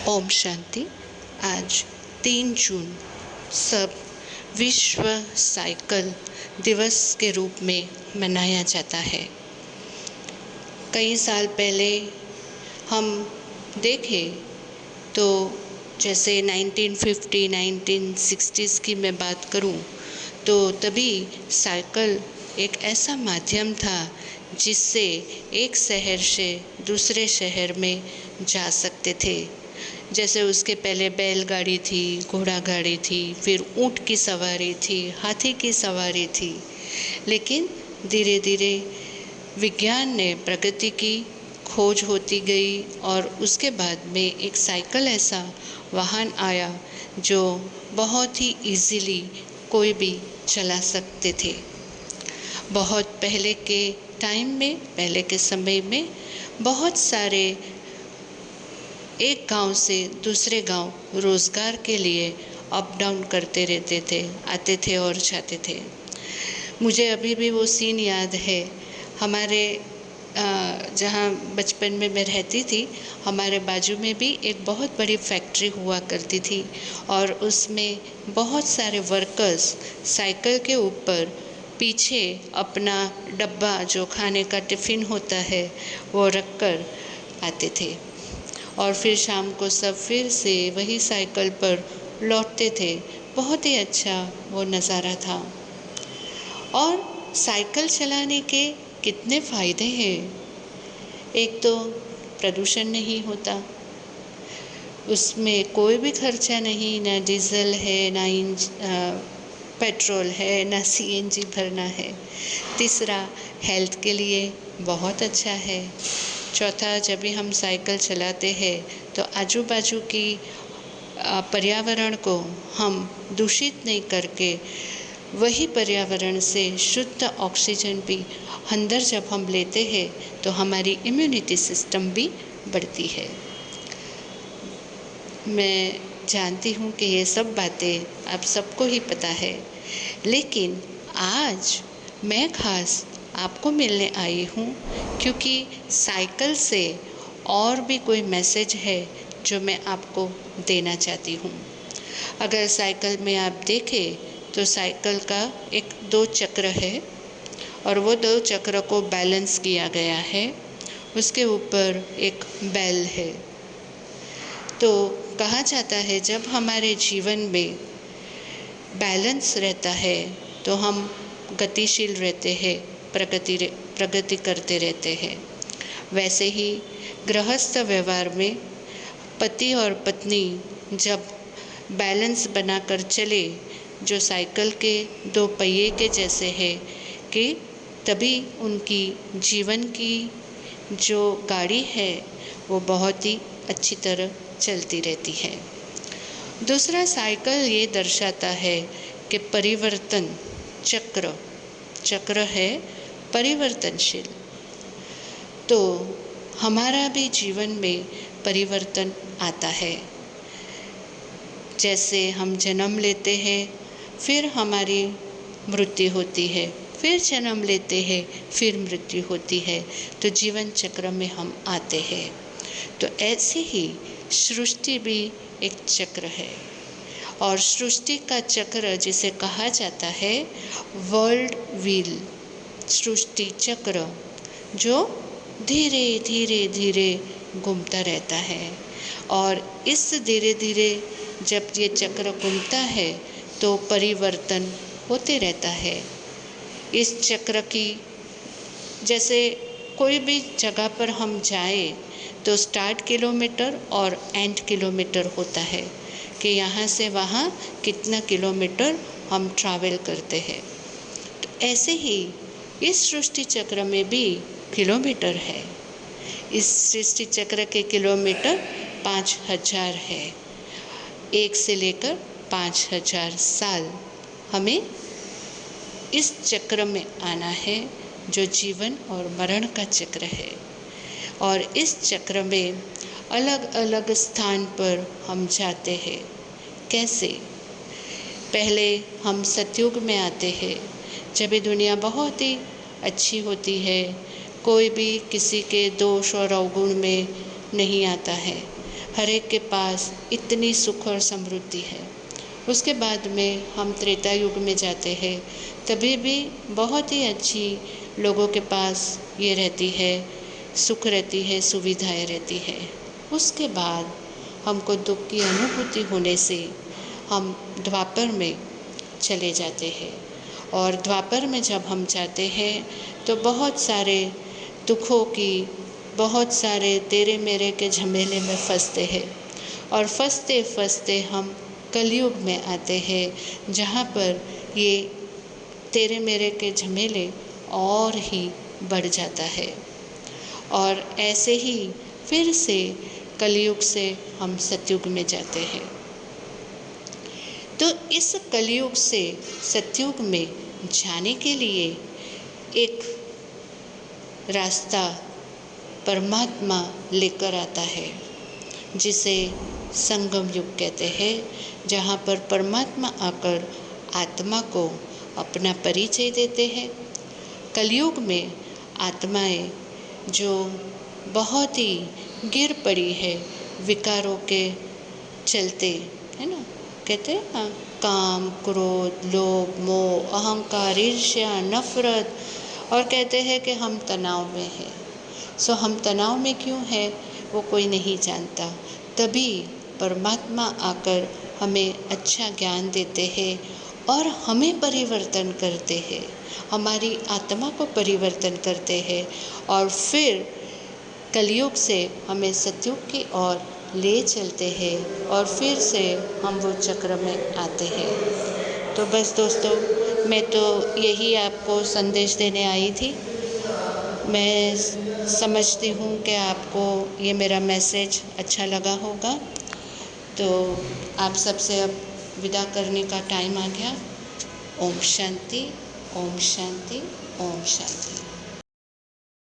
ओम शांति। आज 3 जून सब विश्व साइकिल दिवस के रूप में मनाया जाता है। कई साल पहले हम देखें तो जैसे 1950 1960s की मैं बात करूं तो तभी साइकिल एक ऐसा माध्यम था जिससे एक शहर से दूसरे शहर में जा सकते थे। जैसे उसके पहले बैलगाड़ी थी, घोड़ा गाड़ी थी, फिर ऊँट की सवारी थी, हाथी की सवारी थी। लेकिन धीरे धीरे विज्ञान ने प्रगति की, खोज होती गई और उसके बाद में एक साइकिल ऐसा वाहन आया जो बहुत ही इजीली कोई भी चला सकते थे। बहुत पहले के टाइम में, पहले के समय में बहुत सारे एक गांव से दूसरे गांव रोज़गार के लिए अप डाउन करते रहते थे, आते थे और जाते थे। मुझे अभी भी वो सीन याद है। हमारे जहाँ बचपन में मैं रहती थी, हमारे बाजू में भी एक बहुत बड़ी फैक्ट्री हुआ करती थी और उसमें बहुत सारे वर्कर्स साइकिल के ऊपर पीछे अपना डब्बा जो खाने का टिफ़िन होता है वो रख कर आते थे और फिर शाम को सब फिर से वही साइकिल पर लौटते थे। बहुत ही अच्छा वो नज़ारा था। और साइकिल चलाने के कितने फ़ायदे हैं। एक तो प्रदूषण नहीं होता, उसमें कोई भी खर्चा नहीं, ना डीजल है, ना पेट्रोल है, ना सीएनजी भरना है। तीसरा, हेल्थ के लिए बहुत अच्छा है। चौथा, जब भी हम साइकिल चलाते हैं तो आजू बाजू की पर्यावरण को हम दूषित नहीं करके वही पर्यावरण से शुद्ध ऑक्सीजन भी अंदर जब हम लेते हैं तो हमारी इम्यूनिटी सिस्टम भी बढ़ती है। मैं जानती हूँ कि ये सब बातें आप सबको ही पता है, लेकिन आज मैं खास आपको मिलने आई हूँ क्योंकि साइकिल से और भी कोई मैसेज है जो मैं आपको देना चाहती हूँ। अगर साइकिल में आप देखें तो साइकिल का एक 2 चक्र है और वो 2 चक्र को बैलेंस किया गया है। उसके ऊपर एक बेल है। तो कहा जाता है जब हमारे जीवन में बैलेंस रहता है तो हम गतिशील रहते हैं, प्रगति करते रहते हैं। वैसे ही गृहस्थ व्यवहार में पति और पत्नी जब बैलेंस बनाकर चले, जो साइकिल के 2 पहिए के जैसे है, कि तभी उनकी जीवन की जो गाड़ी है वो बहुत ही अच्छी तरह चलती रहती है। दूसरा, साइकिल ये दर्शाता है कि परिवर्तन चक्र है परिवर्तनशील। तो हमारा भी जीवन में परिवर्तन आता है। जैसे हम जन्म लेते हैं, फिर हमारी मृत्यु होती है, फिर जन्म लेते हैं, फिर मृत्यु होती है, तो जीवन चक्र में हम आते हैं। तो ऐसे ही सृष्टि भी एक चक्र है और सृष्टि का चक्र जिसे कहा जाता है वर्ल्ड व्हील, सृष्टि चक्र, जो धीरे धीरे धीरे घूमता रहता है। और इस धीरे धीरे जब ये चक्र घूमता है तो परिवर्तन होते रहता है। इस चक्र की जैसे कोई भी जगह पर हम जाए तो स्टार्ट किलोमीटर और एंड किलोमीटर होता है कि यहाँ से वहाँ कितना किलोमीटर हम ट्रैवल करते हैं। तो ऐसे ही इस सृष्टि चक्र में भी किलोमीटर है। इस सृष्टि चक्र के किलोमीटर 5000 है। 1 से लेकर 5000 साल हमें इस चक्र में आना है जो जीवन और मरण का चक्र है। और इस चक्र में अलग अलग स्थान पर हम जाते हैं। कैसे? पहले हम सतयुग में आते हैं, जब ये दुनिया बहुत ही अच्छी होती है, कोई भी किसी के दोष और अवगुण में नहीं आता है। हर एक के पास इतनी सुख और समृद्धि है। उसके बाद में हम त्रेता युग में जाते हैं, तभी भी बहुत ही अच्छी लोगों के पास ये रहती है, सुख रहती है, सुविधाएं रहती है। उसके बाद हमको दुख की अनुभूति होने से हम द्वापर में चले जाते हैं, और द्वापर में जब हम जाते हैं तो बहुत सारे दुखों की, बहुत सारे तेरे मेरे के झमेले में फंसते हैं, और फंसते फंसते हम कलयुग में आते हैं, जहाँ पर ये तेरे मेरे के झमेले और ही बढ़ जाता है। और ऐसे ही फिर से कलयुग से हम सतयुग में जाते हैं। तो इस कलयुग से सतयुग में जाने के लिए एक रास्ता परमात्मा लेकर आता है, जिसे संगम युग कहते हैं, जहाँ पर परमात्मा आकर आत्मा को अपना परिचय देते हैं। कलयुग में आत्माएं जो बहुत ही गिर पड़ी है विकारों के चलते, है ना, कहते हैं ना, काम, क्रोध, लोभ, मोह, अहंकार, ईर्ष्या, नफरत, और कहते हैं कि हम तनाव में हैं। सो हम तनाव में क्यों हैं वो कोई नहीं जानता। तभी परमात्मा आकर हमें अच्छा ज्ञान देते हैं और हमें परिवर्तन करते हैं, हमारी आत्मा को परिवर्तन करते हैं, और फिर कलयुग से हमें सतयुग की ओर ले चलते हैं, और फिर से हम वो चक्र में आते हैं। तो बस दोस्तों, मैं तो यही आपको संदेश देने आई थी। मैं समझती हूँ कि आपको ये मेरा मैसेज अच्छा लगा होगा। तो आप सबसे अब विदा करने का टाइम आ गया। ओम शांति, ओम शांति, ओम शांति।